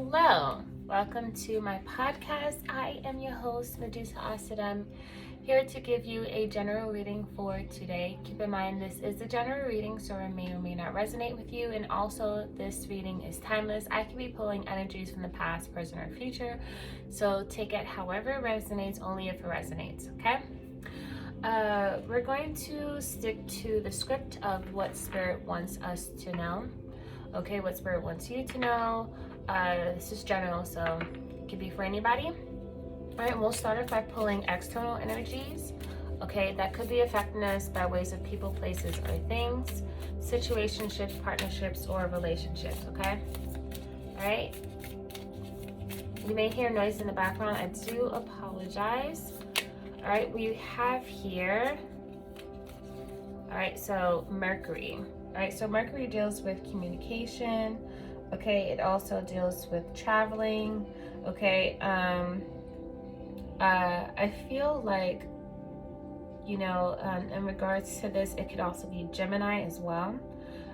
Hello, welcome to my podcast. I am your host, Medusa Asadam, here to give you a general reading for today. Keep in mind, this is a general reading, so it may or may not resonate with you. And also, this reading is timeless. I could be pulling energies from the past, present, or future. So take it however it resonates, only if it resonates, okay? We're going to stick to the script of what Spirit wants us to know. Okay, what Spirit wants you to know. This is general, so it could be for anybody. All right, we'll start off by pulling external energies. Okay, that could be affecting us by ways of people, places, or things, situationships, partnerships, or relationships. Okay, all right. You may hear noise in the background. I do apologize. All right, we have here. All right, so Mercury. All right, so Mercury deals with communication. Okay, it also deals with traveling. Okay, I feel like, in regards to this, it could also be Gemini as well.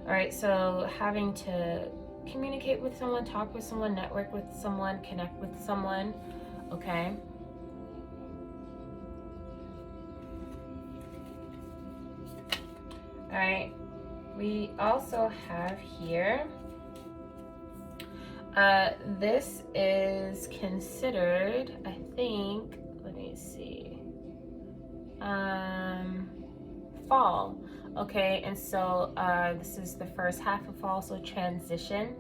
All right, so having to communicate with someone, talk with someone, network with someone, connect with someone. Okay. All right, we also have here, this is considered, I think, let me see, fall. Okay, and so this is the first half of fall, so transition.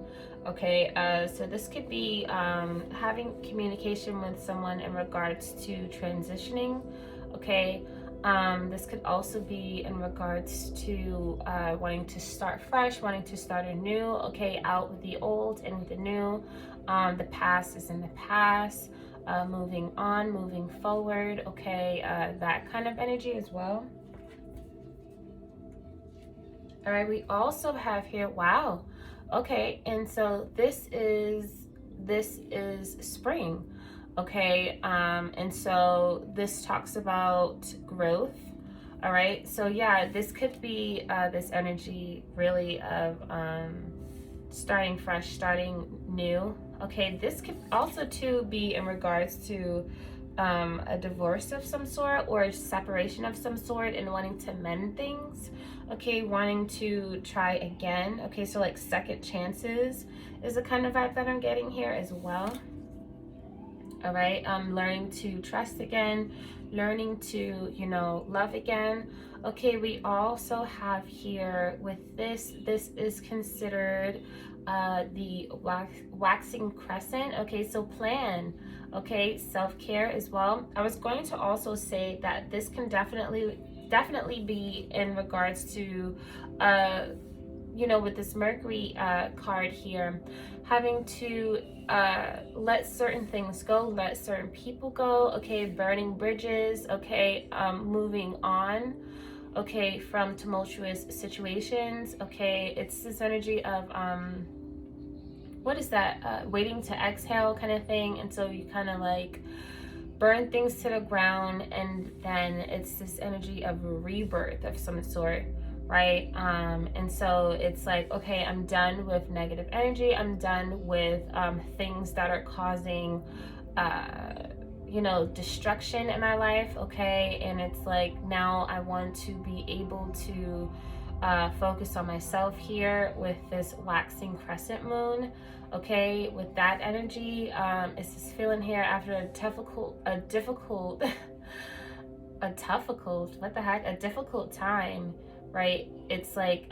Okay, so this could be having communication with someone in regards to transitioning. Okay, this could also be in regards to wanting to start fresh, wanting to start anew. Okay, out with the old and with the new. The past is in the past. Moving on, moving forward. Okay, that kind of energy as well. All right, we also have here, wow. Okay, and so this is spring. Okay, and so this talks about growth. All right, so yeah, this could be this energy really of starting fresh, starting new. Okay, this could also too be in regards to a divorce of some sort or a separation of some sort and wanting to mend things. Okay, wanting to try again. Okay, so like second chances is the kind of vibe that I'm getting here as well. All right, learning to trust again, learning to, love again. Okay, we also have here with this is considered the waxing crescent. Okay, so plan. Okay, self-care as well. I was going to also say that this can definitely be in regards to with this Mercury card here, having to let certain things go, let certain people go. Okay, burning bridges. Okay, moving on. Okay, from tumultuous situations. Okay, it's this energy of what is that? Waiting to exhale kind of thing. And so you kind of like burn things to the ground, and then it's this energy of rebirth of some sort, right? And so it's like, okay, I'm done with negative energy. I'm done with things that are causing destruction in my life. Okay, and it's like, now I want to be able to focus on myself here with this waxing crescent moon. Okay, with that energy, it's this feeling here after a difficult time, right? It's like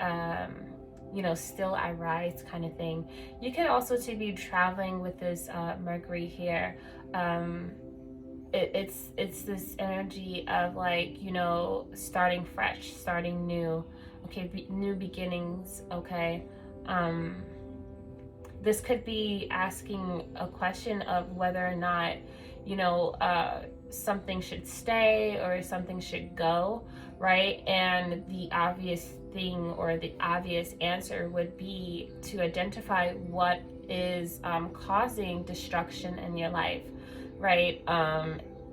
still I rise kind of thing. You could also to be traveling with this Mercury here. It's this energy of like, starting fresh, starting new. Okay, new beginnings. Okay, this could be asking a question of whether or not something should stay or something should go, right? And the obvious thing or the obvious answer would be to identify what is causing destruction in your life, right?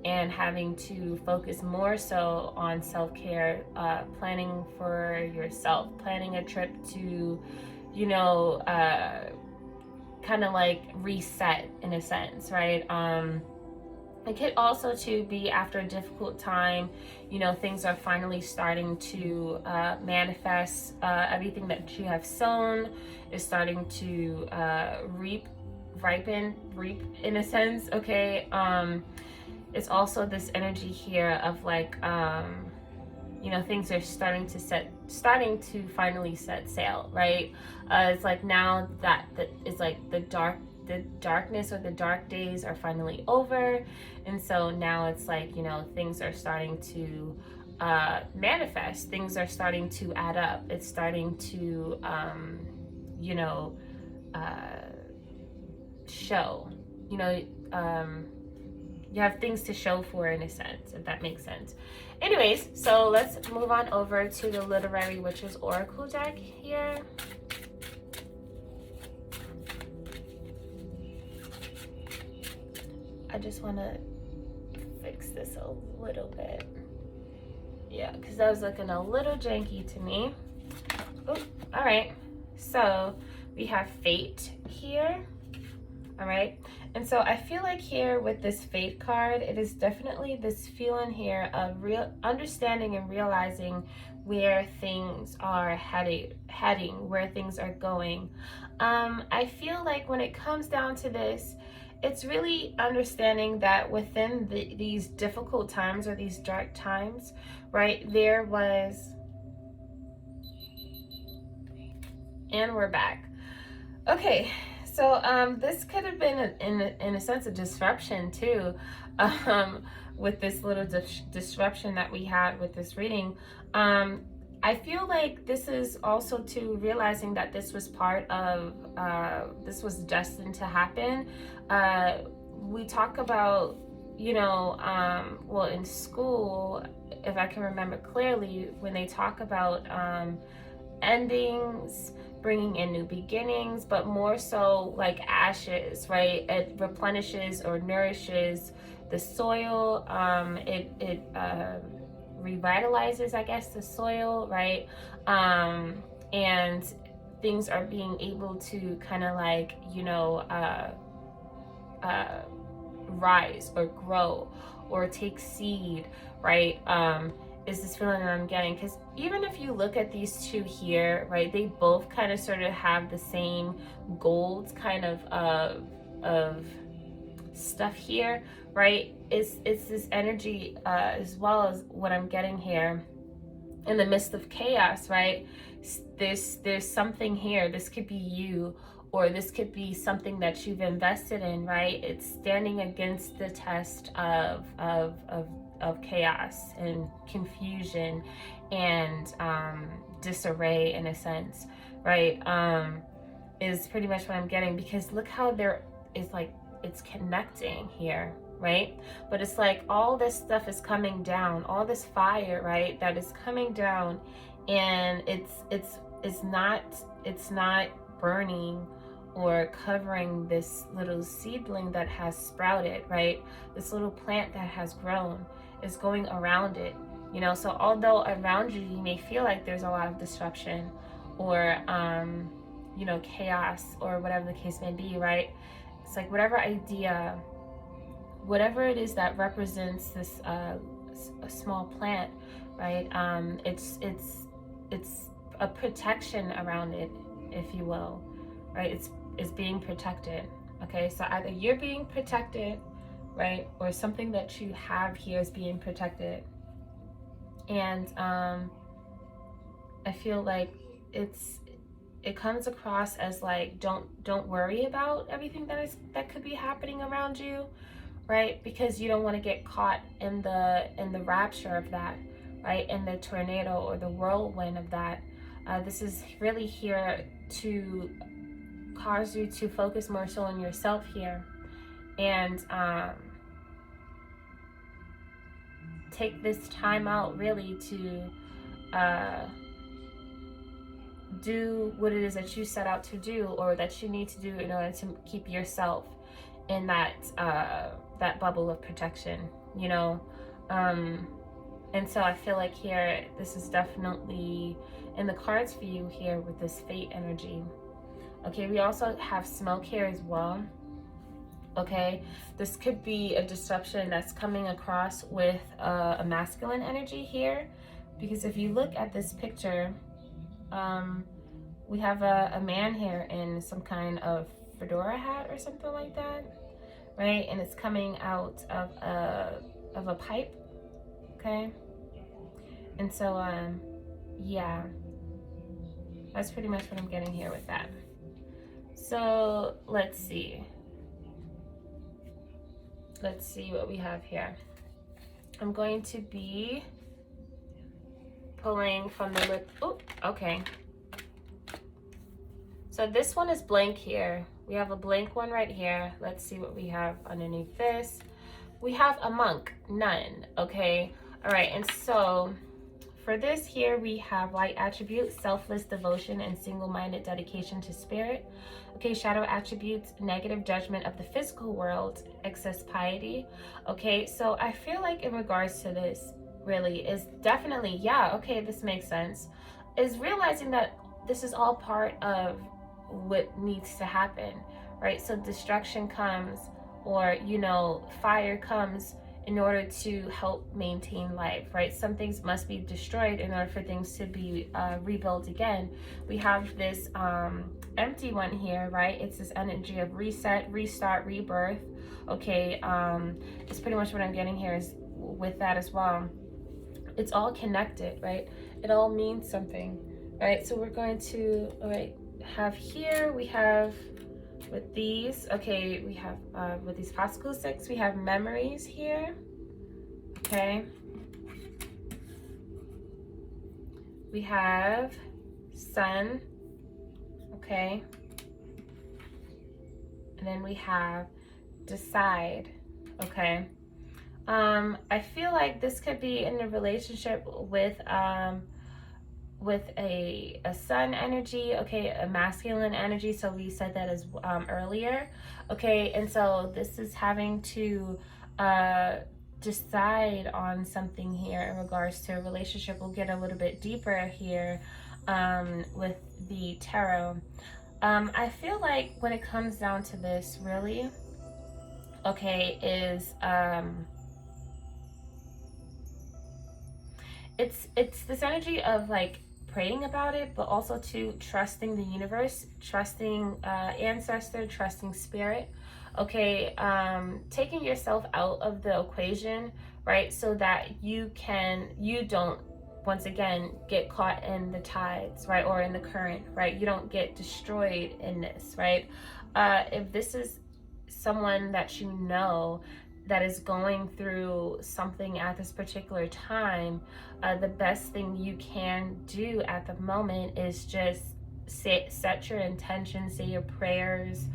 And having to focus more so on self-care, planning for yourself, planning a trip to, kind of like reset in a sense, right? It could also to be after a difficult time, you know, things are finally starting to manifest. Everything that you have sown is starting to reap in a sense, okay? It's also this energy here of like, you know, things are starting to finally set sail, right? It's like now that it's like the darkness or the dark days are finally over, and so now it's like, you know, things are starting to manifest. Things are starting to add up. It's starting to you know, show, you know, you have things to show for in a sense, if that makes sense. Anyways, so let's move on over to the Literary Witches Oracle deck here. I just want to fix this a little bit. Yeah, because that was looking a little janky to me. Oh, all right. So we have Fate here. All right. And so I feel like here with this Fate card, it is definitely this feeling here of real understanding and realizing where things are heading, where things are going. I feel like when it comes down to this, it's really understanding that within these difficult times or these dark times, right, there was, and we're back. Okay, so this could have been in a sense a disruption too, with this little disruption that we had with this reading. I feel like this is also to realizing that this was part of, this was destined to happen. We talk about, you know, well, in school, if I can remember clearly, when they talk about endings, bringing in new beginnings, but more so like ashes, right? It replenishes or nourishes the soil. It revitalizes, I guess, the soil, right? And things are being able to kind of like, you know, rise or grow or take seed, right? Is this feeling that I'm getting, because even if you look at these two here, right, they both kind of sort of have the same gold kind of stuff here, right? It's this energy as well as what I'm getting here in the midst of chaos, right? There's something here. This could be you, or this could be something that you've invested in, right? It's standing against the test of chaos and confusion and disarray in a sense, right? Is pretty much what I'm getting, because look how there is like, it's connecting here, right? But it's like all this stuff is coming down, all this fire, right, that is coming down, and it's not burning or covering this little seedling that has sprouted, right? This little plant that has grown is going around it, you know. So although around you may feel like there's a lot of disruption or you know, chaos or whatever the case may be, right? It's like whatever idea, whatever it is that represents this a small plant, right? It's a protection around it, if you will, right? It's being protected. Okay, so either you're being protected, right, or something that you have here is being protected. And I feel like it comes across as like, don't worry about everything that could be happening around you, right? Because you don't want to get caught in the rapture of that, right? In the tornado or the whirlwind of that. This is really here to cause you to focus more so on yourself here, and take this time out really to do what it is that you set out to do, or that you need to do in order to keep yourself in that that bubble of protection, you know. And so I feel like here, this is definitely in the cards for you here with this Fate energy. Okay, we also have smoke here as well. Okay, this could be a disruption that's coming across with a masculine energy here, because if you look at this picture, we have a man here in some kind of fedora hat or something like that, right? And it's coming out of a pipe. Okay, and so yeah, that's pretty much what I'm getting here with that. So let's see what we have here. I'm going to be pulling from the lip. Oh, okay. So this one is blank here. We have a blank one right here. Let's see what we have underneath this. We have a monk, none. Okay. All right. And so for this here, we have light attributes, selfless devotion and single-minded dedication to spirit. Okay, shadow attributes, negative judgment of the physical world, excess piety. Okay, so I feel like in regards to this, really, is definitely, yeah, okay, this makes sense, is realizing that this is all part of what needs to happen, right? So destruction comes, or, you know, fire comes in order to help maintain life, right? Some things must be destroyed in order for things to be rebuilt again. We have this empty one here, right? It's this energy of reset, restart, rebirth. Okay, it's pretty much what I'm getting here is with that as well. It's all connected, right? It all means something, right? So we're going to, all right, have here, we have with these, okay, we have with these popsicle sticks, we have memories here. Okay, we have sun. Okay, and then we have decide. Okay, I feel like this could be in a relationship with a sun energy, okay, a masculine energy. So we said that as earlier. Okay, and so this is having to decide on something here in regards to a relationship. We'll get a little bit deeper here with the tarot. I feel like when it comes down to this, really, okay, is it's this energy of like praying about it, but also to trusting the universe, trusting ancestor, trusting spirit. Okay, taking yourself out of the equation, right? So that you don't once again get caught in the tides, right? Or in the current, right? You don't get destroyed in this, right? If this is someone that you know that is going through something at this particular time, the best thing you can do at the moment is just set your intention, say your prayers,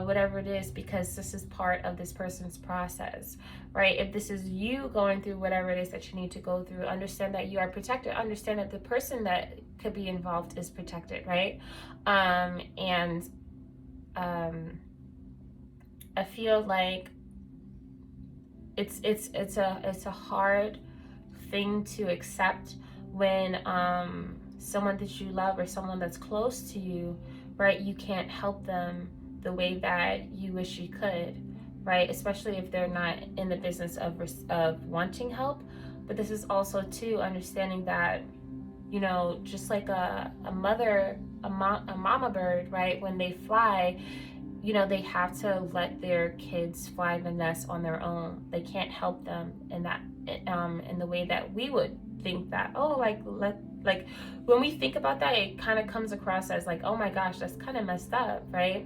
whatever it is, because this is part of this person's process, right? If this is you going through whatever it is that you need to go through, understand that you are protected, understand that the person that could be involved is protected, right? And I feel like it's a hard thing to accept when someone that you love or someone that's close to you, right, you can't help them the way that you wish you could, right? Especially if they're not in the business of wanting help. But this is also too understanding that, you know, just like a mama bird, right, when they fly, you know, they have to let their kids fly the nest on their own. They can't help them in that in the way that we would think that, oh, like when we think about that, it kind of comes across as like, oh my gosh, that's kind of messed up, right?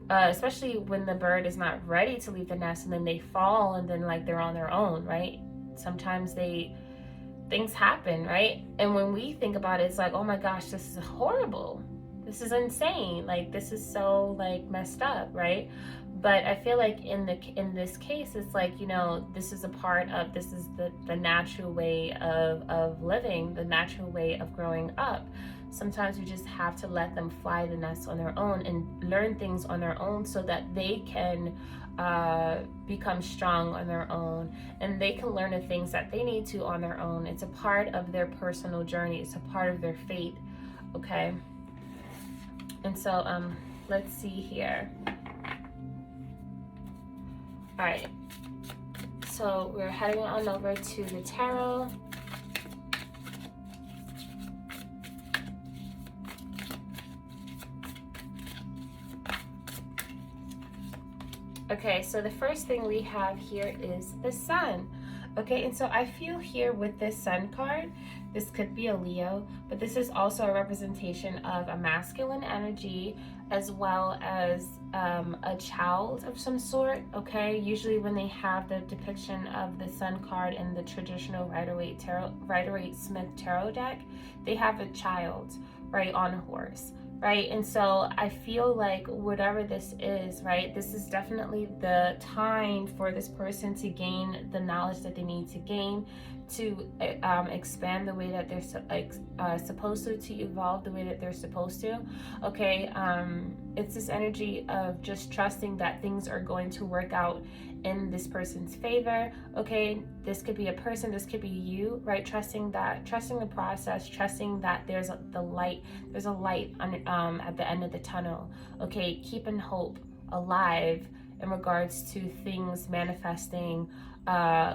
Especially when the bird is not ready to leave the nest and then they fall and then like they're on their own, right? Sometimes things happen, right? And when we think about it, it's like, oh my gosh, this is horrible. This is insane. Like, this is so like messed up, right? But I feel like in this case, it's like, you know, this is the natural way of living, the natural way of growing up. Sometimes we just have to let them fly the nest on their own and learn things on their own so that they can become strong on their own and they can learn the things that they need to on their own. It's a part of their personal journey. It's a part of their fate, okay? And so let's see here. All right, so we're heading on over to the tarot. Okay, so the first thing we have here is the sun. Okay, and so I feel here with this sun card, this could be a Leo, but this is also a representation of a masculine energy as well as a child of some sort. Okay, usually when they have the depiction of the sun card in the traditional Rider-Waite-Smith tarot deck, they have a child, right, on a horse. Right, and so I feel like whatever this is, right, this is definitely the time for this person to gain the knowledge that they need to gain, to expand the way that they're supposed to evolve the way that they're supposed to. Okay, it's this energy of just trusting that things are going to work out in this person's favor. Okay, this could be a person, this could be you, right? Trusting the process, trusting that there's a light on, at the end of the tunnel. Okay, keeping hope alive in regards to things manifesting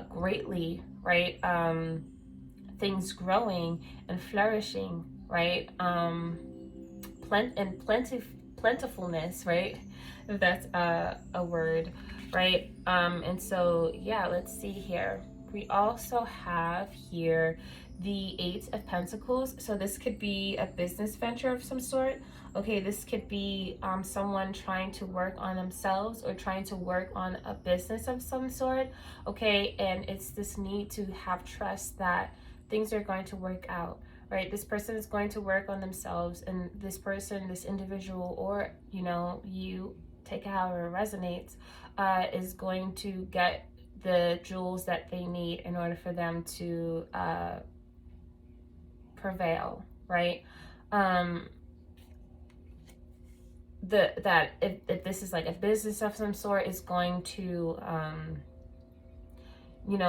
greatly, right? Things growing and flourishing, right? Plentifulness, right? If that's a word, right? And so, yeah, let's see here. We also have here the Eight of Pentacles. So this could be a business venture of some sort. Okay, this could be someone trying to work on themselves or trying to work on a business of some sort. Okay, and it's this need to have trust that things are going to work out. Right, this person is going to work on themselves, and this person, this individual, or you take it however it resonates, is going to get the jewels that they need in order for them to prevail, right? That if this is like a business of some sort, is going to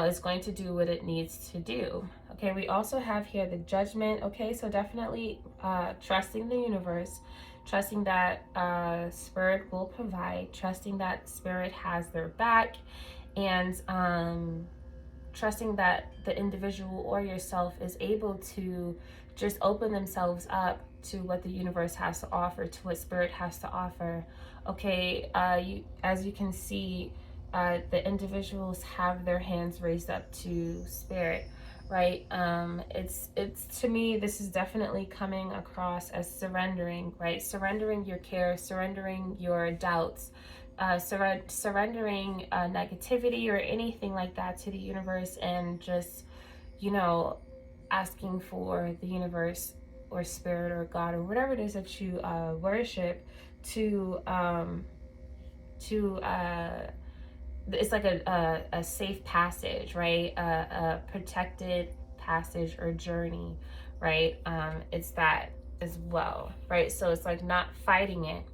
is going to do what it needs to do. Okay, we also have here the Judgment. Okay, so definitely trusting the universe, trusting that Spirit will provide, trusting that Spirit has their back, and trusting that the individual or yourself is able to just open themselves up to what the universe has to offer, to what Spirit has to offer. Okay, as you can see, the individuals have their hands raised up to Spirit, right? It's to me, this is definitely coming across as surrendering, right? Surrendering your care, surrendering your doubts, surrendering negativity or anything like that to the universe, and just asking for the universe or Spirit or God or whatever it is that you worship to it's like a safe passage, right? A protected passage or journey, right? It's that as well, right? So it's like not fighting it.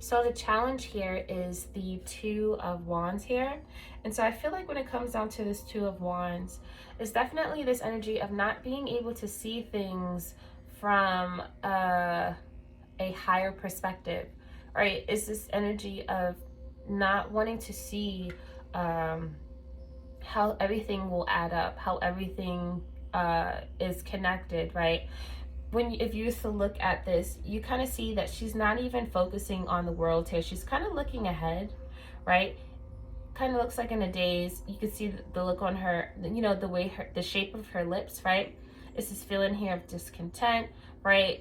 So the challenge here is the Two of Wands here. And so I feel like when it comes down to this Two of Wands, it's definitely this energy of not being able to see things from a higher perspective, right? It's this energy of not wanting to see how everything will add up, how everything is connected, right? If you used to look at this, you kind of see that she's not even focusing on the world here. She's kind of looking ahead, right? Kind of looks like in a daze. You can see the look on her, the way the shape of her lips, right? It's this feeling here of discontent, right?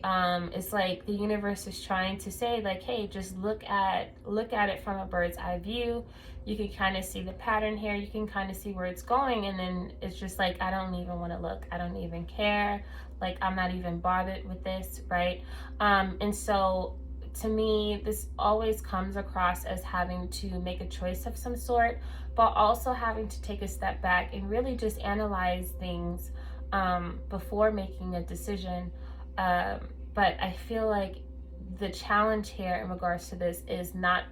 It's like the universe is trying to say, like, hey, just look at it from a bird's eye view. You can kind of see the pattern here. You can kind of see where it's going, and then it's just like, I don't even want to look. I don't even care. Like, I'm not even bothered with this, right? And so to me, this always comes across as having to make a choice of some sort, but also having to take a step back and really just analyze things before making a decision. But I feel like the challenge here in regards to this is not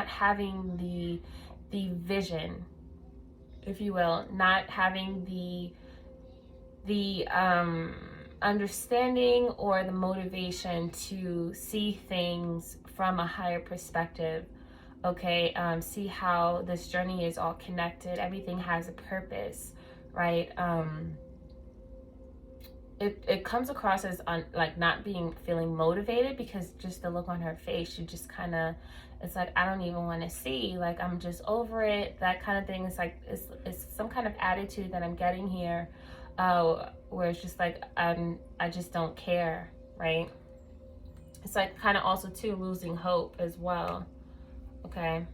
having the vision, if you will, not having the understanding or the motivation to see things from a higher perspective. Okay, see how this journey is all connected. Everything has a purpose, right? It comes across as like not feeling motivated, because just the look on her face, she just kind of, it's like, I don't even want to see, like, I'm just over it, that kind of thing. It's like it's some kind of attitude that I'm getting here, where it's just like, I just don't care, right? It's like kind of also too losing hope as well. Okay,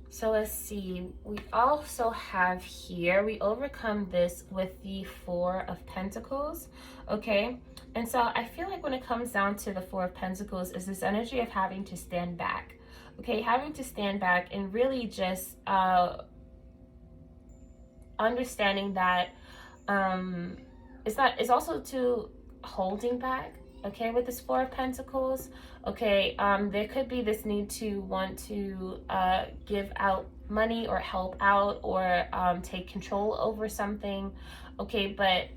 so let's see, we also have here, we overcome this with the Four of Pentacles. Okay, and so I feel like when it comes down to the Four of Pentacles, is this energy of having to stand back. Okay, having to stand back and really just understanding that it's also to holding back. Okay, with this Four of Pentacles, okay, there could be this need to want to give out money or help out, or take control over something. Okay, but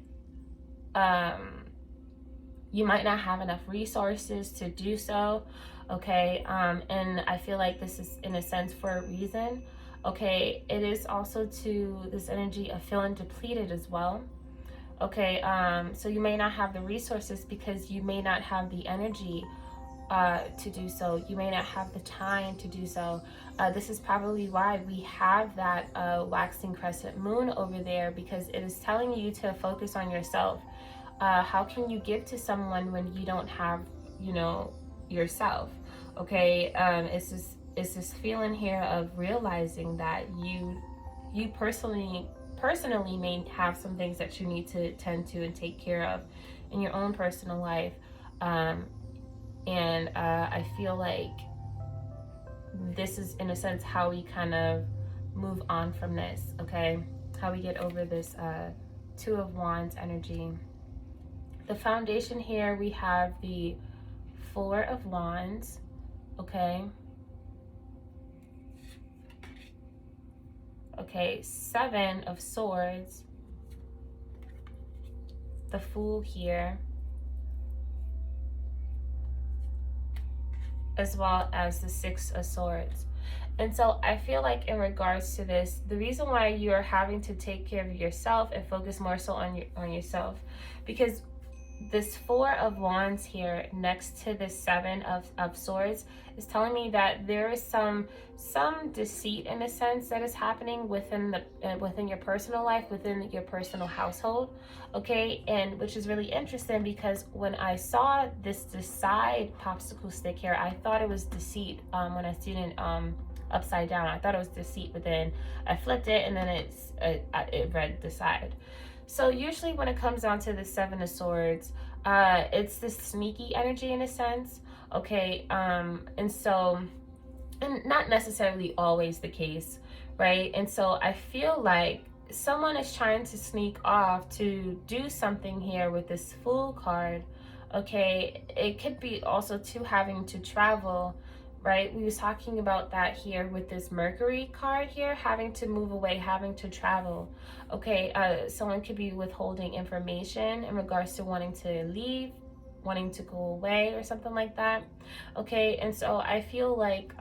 you might not have enough resources to do so. Okay, and I feel like this is in a sense for a reason. Okay, it is also to this energy of feeling depleted as well. Okay, so you may not have the resources because you may not have the energy to do so. You may not have the time to do so. This is probably why we have that waxing crescent moon over there, because it is telling you to focus on yourself. How can you give to someone when you don't have, you know, yourself? Okay, it's this feeling here of realizing that you personally may have some things that you need to tend to and take care of in your own personal life. And I feel like this is in a sense how we kind of move on from this. Okay, how we get over this Two of Wands energy. The foundation here, we have the Four of Wands. Okay, okay, Seven of Swords, the Fool here, as well as the Six of Swords. And so I feel like in regards to this, the reason why you're having to take care of yourself and focus more so on yourself, because this Four of Wands here next to the Seven of Swords is telling me that there is some deceit in a sense that is happening within your personal life, within your personal household. Okay, and which is really interesting, because when I saw this side popsicle stick here, I thought it was deceit. When I seen it upside down, I thought it was deceit, but then I flipped it and then it read the side. So usually when it comes down to the Seven of Swords, it's this sneaky energy in a sense. Okay, and so, and not necessarily always the case, right? And so I feel like someone is trying to sneak off to do something here with this Fool card. Okay, it could be also too having to travel, right? We was talking about that here with this Mercury card here, having to move away, having to travel. Okay, someone could be withholding information in regards to wanting to leave, wanting to go away or something like that. Okay, and so I feel like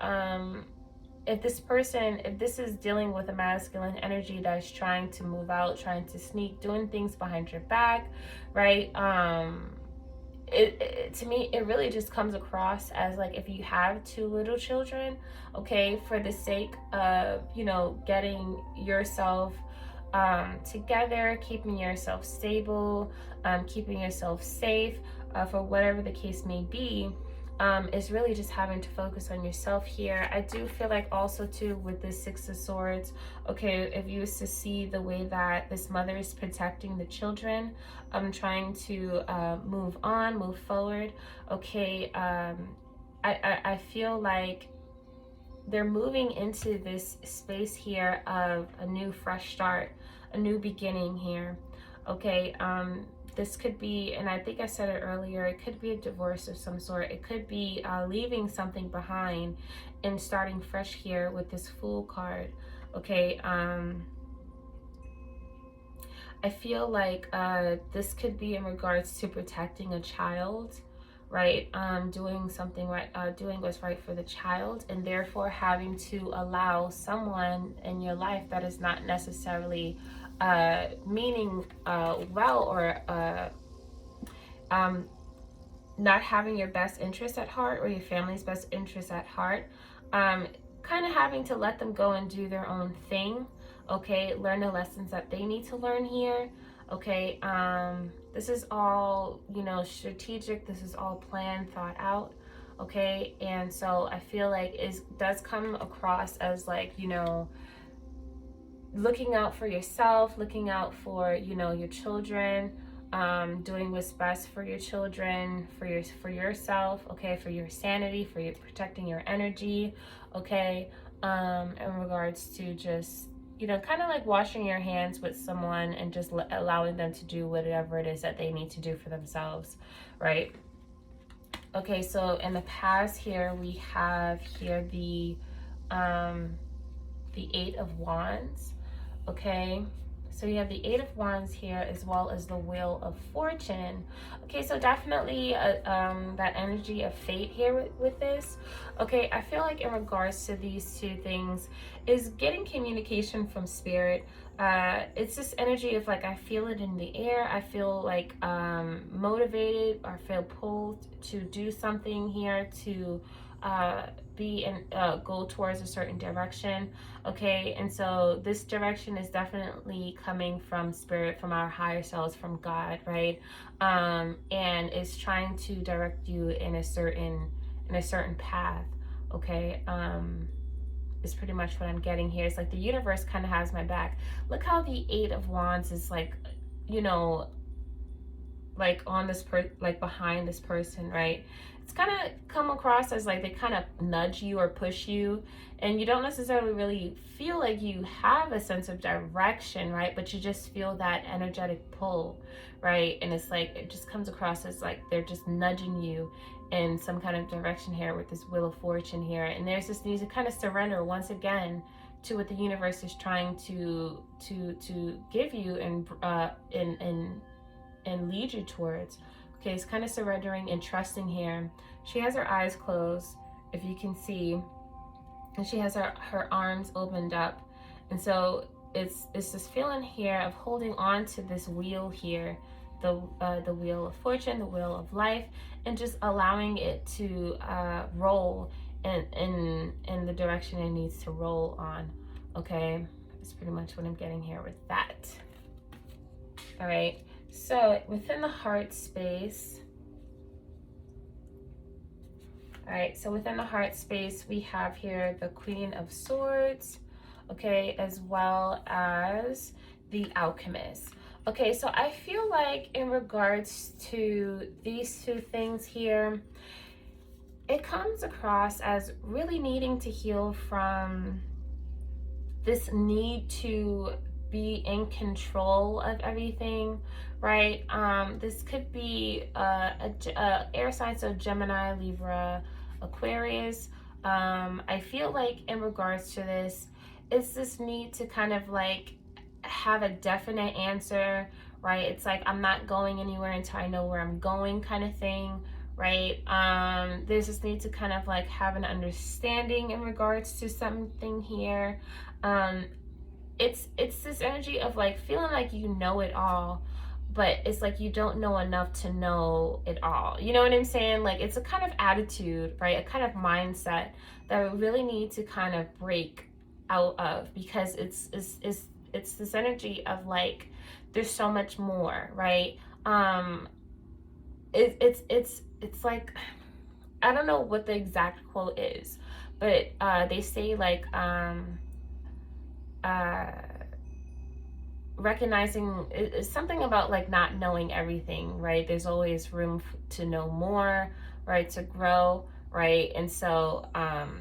if this is dealing with a masculine energy that's trying to move out, trying to sneak, doing things behind your back, right? To me, it really just comes across as like, if you have two little children, okay, for the sake of, you know, getting yourself together, keeping yourself stable, keeping yourself safe, for whatever the case may be, is really just having to focus on yourself here. I do feel like also too with this Six of Swords, okay, if you was to see the way that this mother is protecting the children, trying to move on, move forward, okay, I feel like they're moving into this space here of a new fresh start, a new beginning here. Okay, this could be, and I think I said it earlier, it could be a divorce of some sort. It could be leaving something behind and starting fresh here with this Fool card. Okay, I feel like this could be in regards to protecting a child, right? Doing something right, doing what's right for the child, and therefore having to allow someone in your life that is not necessarily meaning well, or um, not having your best interest at heart, or your family's best interest at heart, um, kind of having to let them go and do their own thing, okay? Learn the lessons that they need to learn here, okay? This is all, you know, strategic. This is all planned, thought out, okay? And so I feel like it does come across as like, you know, looking out for yourself, looking out for, you know, your children, doing what's best for your children, for yourself, okay, for your sanity, for your protecting your energy, okay, in regards to just, you know, kind of like washing your hands with someone and just allowing them to do whatever it is that they need to do for themselves, right? Okay, so in the past here we have here the Eight of Wands. Okay, so you have the Eight of Wands here, as well as the Wheel of Fortune. Okay, so definitely that energy of fate here with this. Okay, I feel like in regards to these two things is getting communication from spirit. It's this energy of like, I feel it in the air. I feel like motivated, or feel pulled to do something here, to be and go towards a certain direction. Okay, and so this direction is definitely coming from spirit, from our higher selves, from God, right? And it's trying to direct you in a certain path. Okay, is pretty much what I'm getting here. It's like the universe kind of has my back. Look how the Eight of Wands is like, you know, like on this like behind this person, right? It's kind of come across as like they kind of nudge you or push you, and you don't necessarily really feel like you have a sense of direction, right? But you just feel that energetic pull, right? And it's like it just comes across as like they're just nudging you in some kind of direction here with this Wheel of Fortune here. And there's this need to kind of surrender once again to what the universe is trying to give you and lead you towards. Okay, it's kind of surrendering and trusting here. She has her eyes closed, if you can see, and she has her arms opened up. And so it's this feeling here of holding on to this wheel here, the Wheel of Fortune, the Wheel of Life, and just allowing it to roll in the direction it needs to roll on. Okay, that's pretty much what I'm getting here with that. All right. So within the heart space, all right, so within the heart space, we have here the Queen of Swords, okay, as well as the Alchemist. Okay, so I feel like in regards to these two things here, it comes across as really needing to heal from this need to be in control of everything, right? This could be a air sign, so Gemini, Libra, Aquarius. I feel like in regards to this, it's this need to kind of like have a definite answer, right? It's like, I'm not going anywhere until I know where I'm going, kind of thing, right? There's this need to kind of like have an understanding in regards to something here. It's this energy of like feeling like you know it all, but it's like you don't know enough to know it all. You know what I'm saying? Like, it's a kind of attitude, right? A kind of mindset that we really need to kind of break out of, because it's this energy of like there's so much more, right? It's like, I don't know what the exact quote is, but they say like recognizing is something about like not knowing everything, right? There's always room to know more, right? To grow, right? And so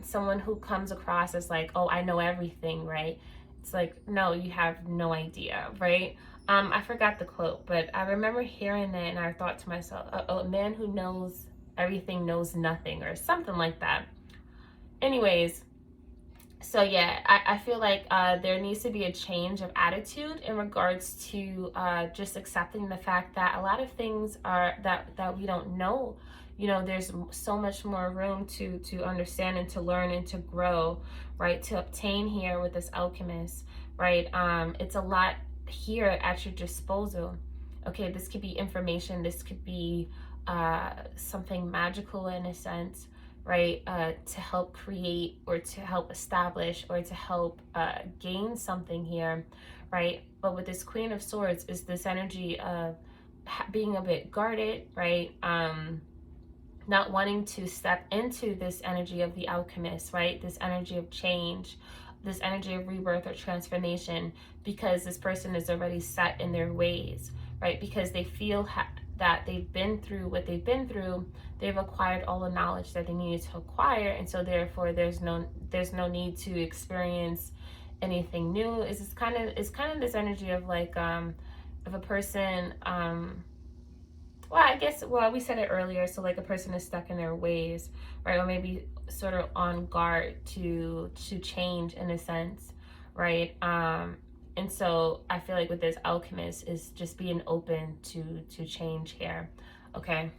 someone who comes across as like, oh, I know everything, right? It's like, no, you have no idea, right? I forgot the quote, but I remember hearing it and I thought to myself, a man who knows everything knows nothing, or something like that. Anyways, So yeah, I feel like there needs to be a change of attitude in regards to just accepting the fact that a lot of things are that we don't know. You know, there's so much more room to understand and to learn and to grow, right? To obtain here with this alchemist, right? It's a lot here at your disposal. Okay, this could be information. This could be something magical in a sense, right? To help create or to help establish or to help gain something here, right? But with this Queen of Swords is this energy of being a bit guarded, right? Not wanting to step into this energy of the alchemist, right? This energy of change, this energy of rebirth or transformation, because this person is already set in their ways, right? Because they feel that they've been through what they've been through, they've acquired all the knowledge that they needed to acquire, and so therefore there's no need to experience anything new. It's kind of this energy of like of a person well, I guess, well, we said it earlier. So, like, a person is stuck in their ways, right? Or maybe sort of on guard to change in a sense, right? And so I feel like with this alchemist is just being open to change here. Okay.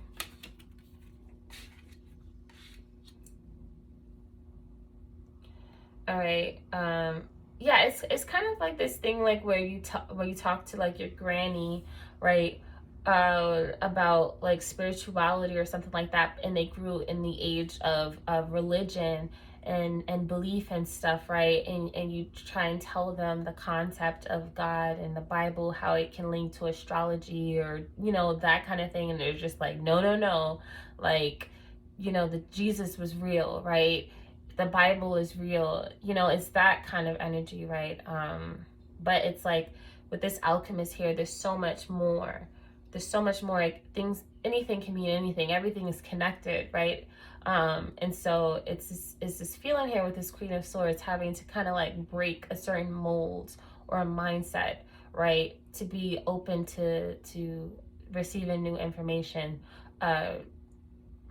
All right. Yeah, it's kind of like this thing like where you talk to like your granny, right? About like spirituality or something like that, and they grew in the age of religion and belief and stuff, right? And you try and tell them the concept of God and the Bible, how it can link to astrology or, you know, that kind of thing, and they're just like, no, no, no, like, you know, the Jesus was real, right? The Bible is real, you know, it's that kind of energy, right? But it's like with this alchemist here, there's so much more. There's so much more, like, things, anything can mean anything, everything is connected, right? And so it's this feeling here with this Queen of Swords having to kind of like break a certain mold or a mindset, right? To be open to receiving new information,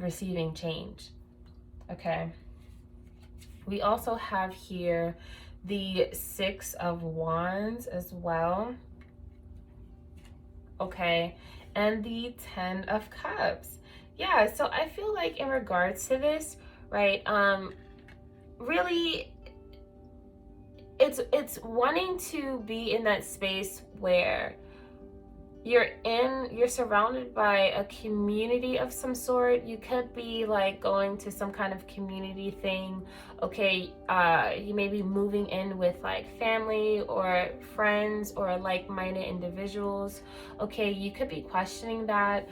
receiving change. Okay. We also have here the Six of Wands as well. Okay. And the Ten of Cups. Yeah, so I feel like in regards to this, right, really it's wanting to be in that space where you're surrounded by a community of some sort. You could be like going to some kind of community thing. Okay, you may be moving in with like family or friends or like-minded individuals. Okay, you could be questioning that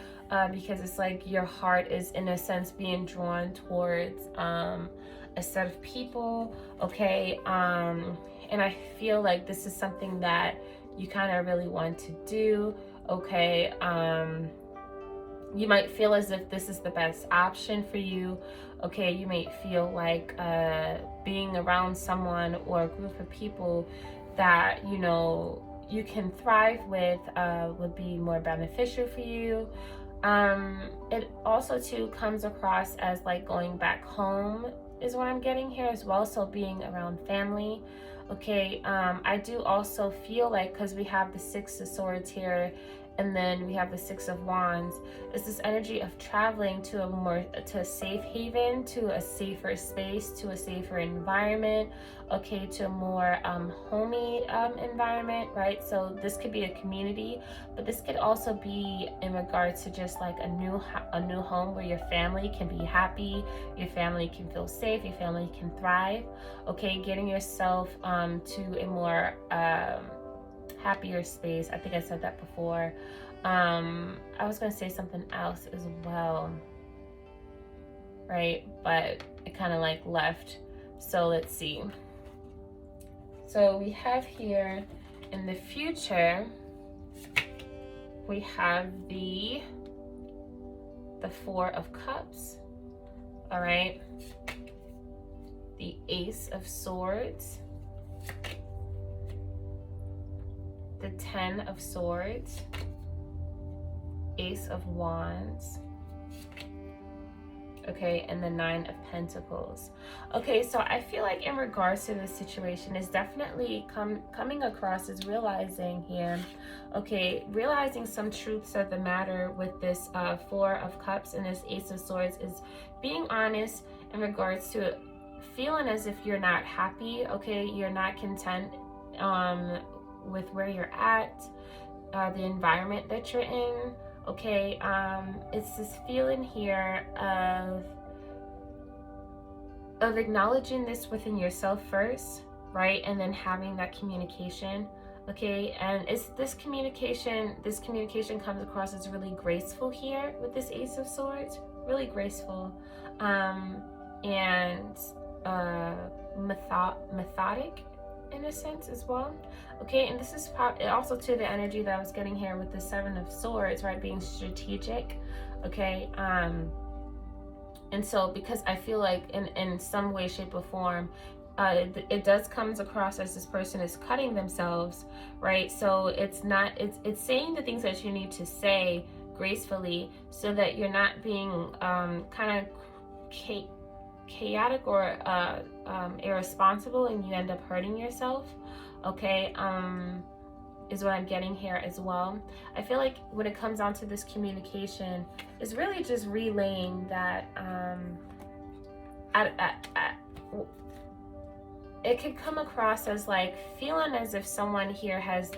because it's like your heart is in a sense being drawn towards a set of people. Okay, and I feel like this is something that you kind of really want to do. Okay, you might feel as if this is the best option for you. Okay, you might feel like being around someone or a group of people that, you know, you can thrive with would be more beneficial for you. It also too comes across as like going back home is what I'm getting here as well. So being around family. Okay, I do also feel like, because we have the Six of Swords here and then we have the Six of Wands, is this energy of traveling to a safe haven, to a safer space, to a safer environment, okay, to a more homey environment, right? So this could be a community, but this could also be in regards to just like a new home where your family can be happy, your family can feel safe, your family can thrive. Okay, getting yourself to a more happier space. I think I said that before. I was going to say something else as well, right? But it kind of like left. So let's see. So we have here in the future, we have the Four of Cups, all right? The Ace of Swords, the Ten of Swords, Ace of Wands, okay, and the Nine of Pentacles. Okay, so I feel like in regards to this situation, is definitely coming across as realizing here, okay, realizing some truths of the matter with this Four of Cups and this Ace of Swords, is being honest in regards to feeling as if you're not happy, okay, you're not content with where you're at, the environment that you're in. Okay, it's this feeling here of acknowledging this within yourself first, right, and then having that communication. Okay, and it's this communication comes across as really graceful here with this Ace of Swords, really graceful, and methodic in a sense as well. Okay, and this is also to the energy that I was getting here with the Seven of Swords, right, being strategic. Okay, and so because I feel like in some way, shape, or form, it does comes across as this person is cutting themselves, right? So it's not, it's saying the things that you need to say gracefully, so that you're not being kind of chaotic or irresponsible, and you end up hurting yourself. Okay, is what I'm getting here as well. I feel like when it comes down to this communication, is really just relaying that it could come across as like feeling as if someone here has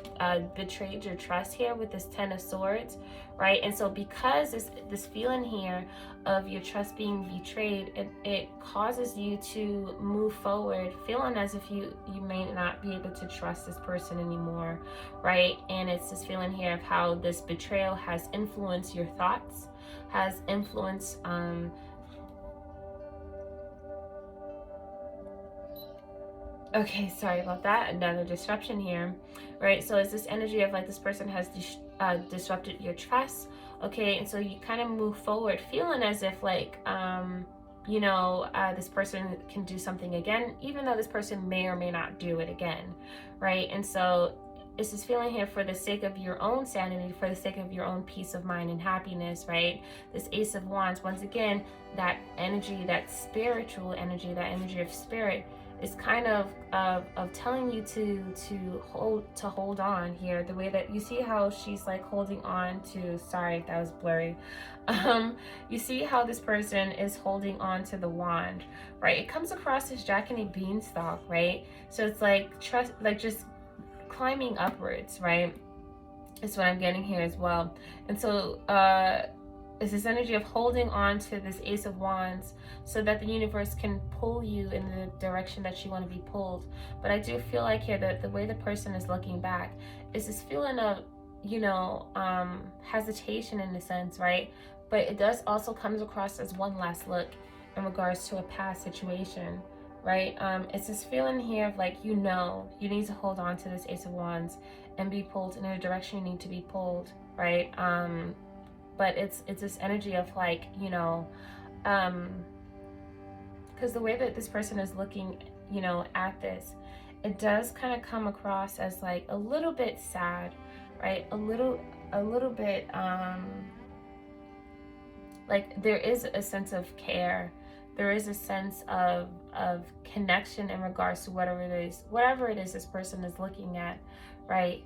betrayed your trust here with this Ten of Swords, right? And so because this feeling here of your trust being betrayed, it causes you to move forward feeling as if you may not be able to trust this person anymore, right? And it's this feeling here of how this betrayal has influenced your thoughts, has influenced okay, sorry about that. Another disruption here, right? So it's this energy of like this person has disrupted your trust, okay? And so you kind of move forward feeling as if like, this person can do something again, even though this person may or may not do it again, right? And so it's this feeling here for the sake of your own sanity, for the sake of your own peace of mind and happiness, right? This Ace of Wands, once again, that energy, that spiritual energy, that energy of spirit, is kind of telling you to hold on here. The way that you see how she's like holding on to, sorry if that was blurry, you see how this person is holding on to the wand, right? It comes across as Jack and a beanstalk, right? So it's like trust, like just climbing upwards, right? Is what I'm getting here as well. And so it's this energy of holding on to this Ace of Wands so that the universe can pull you in the direction that you want to be pulled. But I do feel like here that the way the person is looking back is this feeling of, hesitation in a sense, right? But it does also comes across as one last look in regards to a past situation, right? It's this feeling here of like, you need to hold on to this Ace of Wands and be pulled in a direction you need to be pulled, right? But it's this energy of like, because the way that this person is looking, at this, it does kind of come across as like a little bit sad, right? A little bit, like there is a sense of care. There is a sense of connection in regards to whatever it is this person is looking at, right?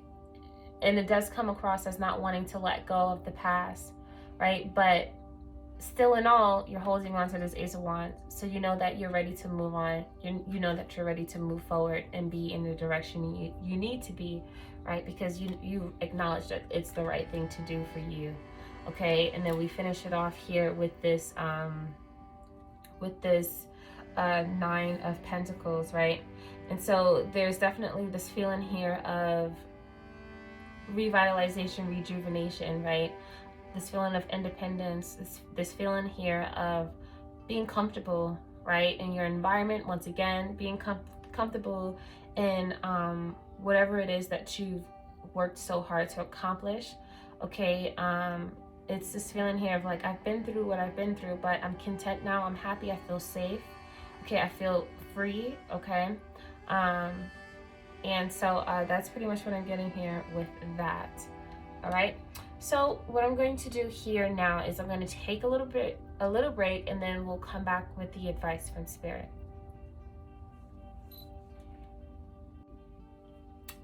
And it does come across as not wanting to let go of the past, right? But still in all, you're holding on to this Ace of Wands, so you know that you're ready to move on. You know that you're ready to move forward and be in the direction you need to be, right? Because you acknowledge that it's the right thing to do for you, okay? And then we finish it off here with this Nine of Pentacles, right? And so there's definitely this feeling here of revitalization, rejuvenation, right? This feeling of independence, this feeling here of being comfortable, right, in your environment. Once again, being comfortable in whatever it is that you've worked so hard to accomplish, okay? It's this feeling here of like, I've been through what I've been through, but I'm content now. I'm happy. I feel safe. Okay, I feel free. Okay, and so that's pretty much what I'm getting here with that. All right. So what I'm going to do here now is I'm going to take a little bit a little break, and then we'll come back with the advice from Spirit.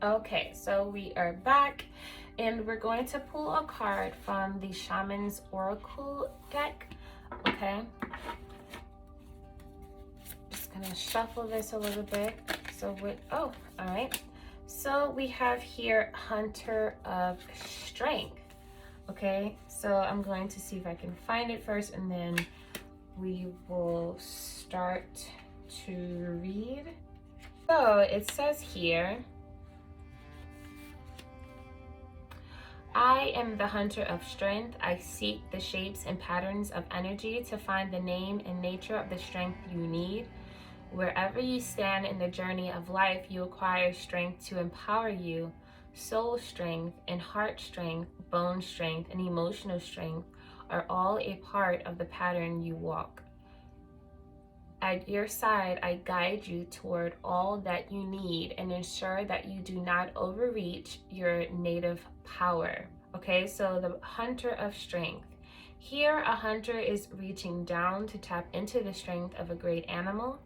Okay, so we are back, and we're going to pull a card from the Shaman's Oracle deck. Okay, just gonna shuffle this a little bit. So all right. So we have here Hunter of Strength. Okay, so I'm going to see if I can find it first, and then we will start to read. So it says here, I am the hunter of strength. I seek the shapes and patterns of energy to find the name and nature of the strength you need. Wherever you stand in the journey of life, you acquire strength to empower you. Soul strength and heart strength, bone strength, and emotional strength are all a part of the pattern you walk. At your side, I guide you toward all that you need and ensure that you do not overreach your native power. Okay, so the hunter of strength. Here, a hunter is reaching down to tap into the strength of a great animal.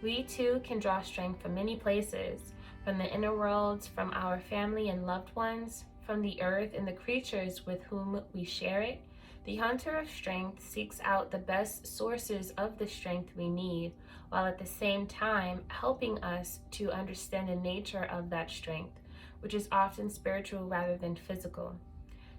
We too can draw strength from many places, from the inner worlds, from our family and loved ones, from the earth and the creatures with whom we share it. The hunter of strength seeks out the best sources of the strength we need, while at the same time helping us to understand the nature of that strength, which is often spiritual rather than physical.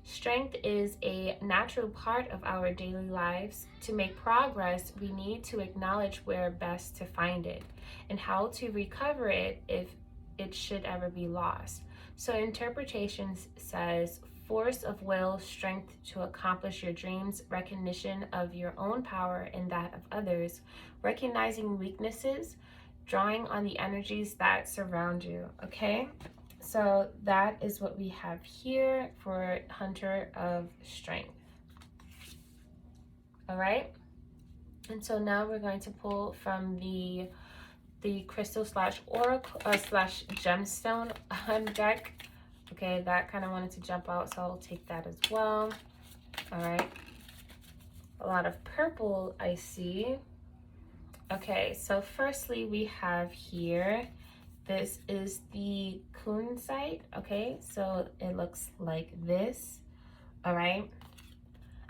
Strength is a natural part of our daily lives. To make progress, we need to acknowledge where best to find it and how to recover it if it should ever be lost. So interpretation says force of will, strength to accomplish your dreams, recognition of your own power and that of others, recognizing weaknesses, drawing on the energies that surround you. Okay, so that is what we have here for Hunter of Strength. All right, and so now we're going to pull from the crystal slash oracle slash gemstone deck. Okay, that kind of wanted to jump out, so I'll take that as well. All right, a lot of purple I see. Okay, so firstly we have here, this is the kunzite. Okay, so it looks like this. All right,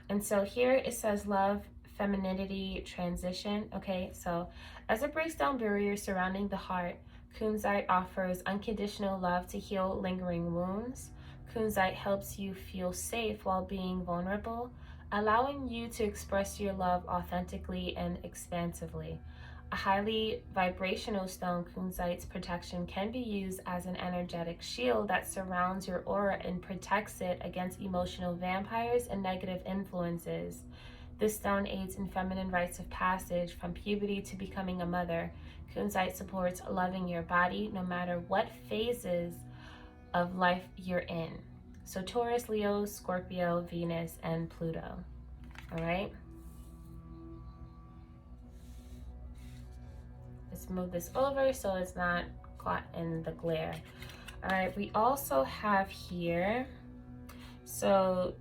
and so here it says love, femininity, transition. Okay, so as it breaks down barriers surrounding the heart, kunzite offers unconditional love to heal lingering wounds. Kunzite helps you feel safe while being vulnerable, allowing you to express your love authentically and expansively. A highly vibrational stone, kunzite's protection can be used as an energetic shield that surrounds your aura and protects it against emotional vampires and negative influences. This stone aids in feminine rites of passage from puberty to becoming a mother. Kunzite supports loving your body no matter what phases of life you're in. So Taurus, Leo, Scorpio, Venus, and Pluto. All right. Let's move this over so it's not caught in the glare. All right, we also have here, so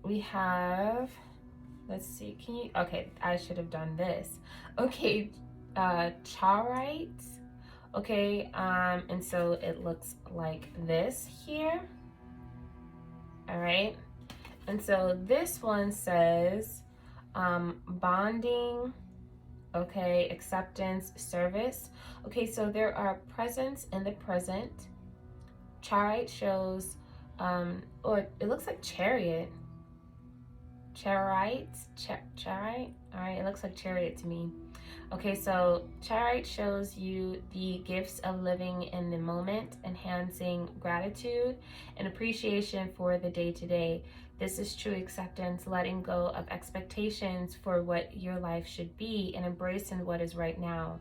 we have, let's see, okay, I should have done this. Okay, charites. Okay, and so it looks like this here. All right, and so this one says bonding, okay, acceptance, service. Okay, so there are presents in the present. Charite shows, or it looks like chariot. Charite. All right, it looks like chariot to me. Okay, so Charite shows you the gifts of living in the moment, enhancing gratitude and appreciation for the day-to-day. This is true acceptance, letting go of expectations for what your life should be and embracing what is right now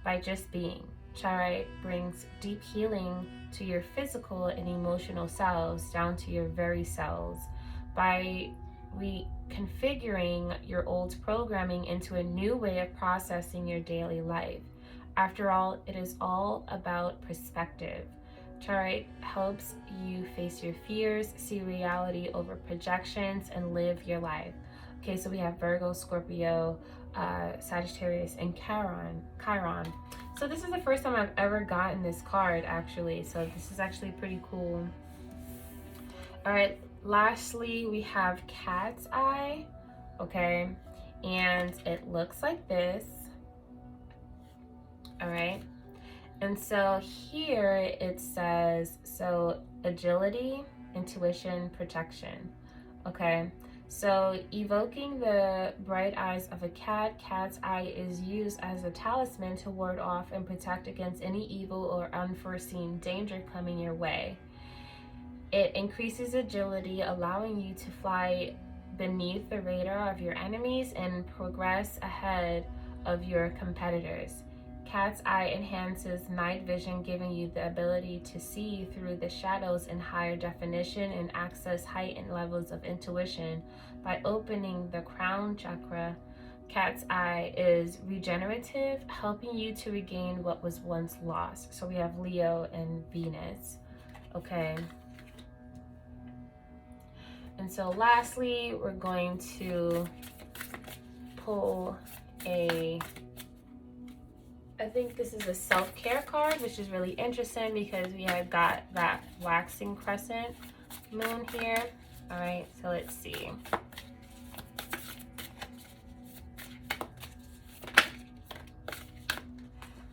by just being. Charite brings deep healing to your physical and emotional selves, down to your very cells, by reconfiguring your old programming into a new way of processing your daily life. After all, it is all about perspective. Charite helps you face your fears, see reality over projections, and live your life. Okay, so we have Virgo, Scorpio, Sagittarius, and Chiron. So this is the first time I've ever gotten this card, actually. So this is actually pretty cool. All right, lastly, we have Cat's Eye, okay? And it looks like this, all right? And so here it says, so agility, intuition, protection, okay? So evoking the bright eyes of a cat, cat's eye is used as a talisman to ward off and protect against any evil or unforeseen danger coming your way. It increases agility, allowing you to fly beneath the radar of your enemies and progress ahead of your competitors. Cat's Eye enhances night vision, giving you the ability to see through the shadows in higher definition and access heightened levels of intuition. By opening the crown chakra, Cat's Eye is regenerative, helping you to regain what was once lost. So we have Leo and Venus. Okay. And so lastly, we're going to pull I think this is a self-care card, which is really interesting because we have got that waxing crescent moon here. All right, so let's see.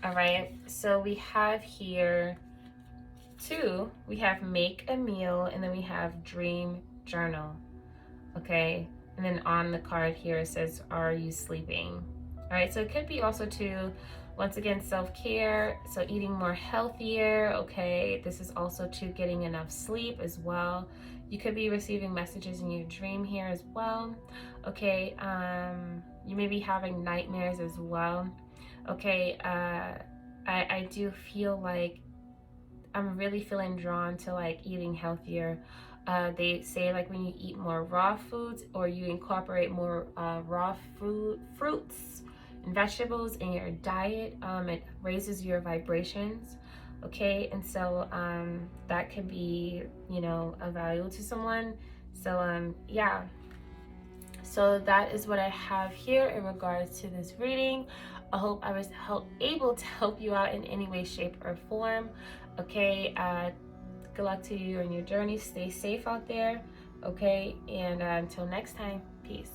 All right, so we have here two. We have make a meal, and then we have dream journal. Okay, and then on the card here it says, are you sleeping? All right, so it could be also to, once again, self-care, so eating more healthier. Okay, this is also to getting enough sleep as well. You could be receiving messages in your dream here as well. Okay, you may be having nightmares as well. Okay, I do feel like I'm really feeling drawn to like eating healthier. They say like when you eat more raw foods or you incorporate more raw fruits and vegetables in your diet, it raises your vibrations. Okay, and so that could be, you know, of value to someone. So yeah, so that is what I have here in regards to this reading. I hope I was able to help you out in any way, shape, or form. Okay, good luck to you on your journey. Stay safe out there. Okay, and until next time, peace.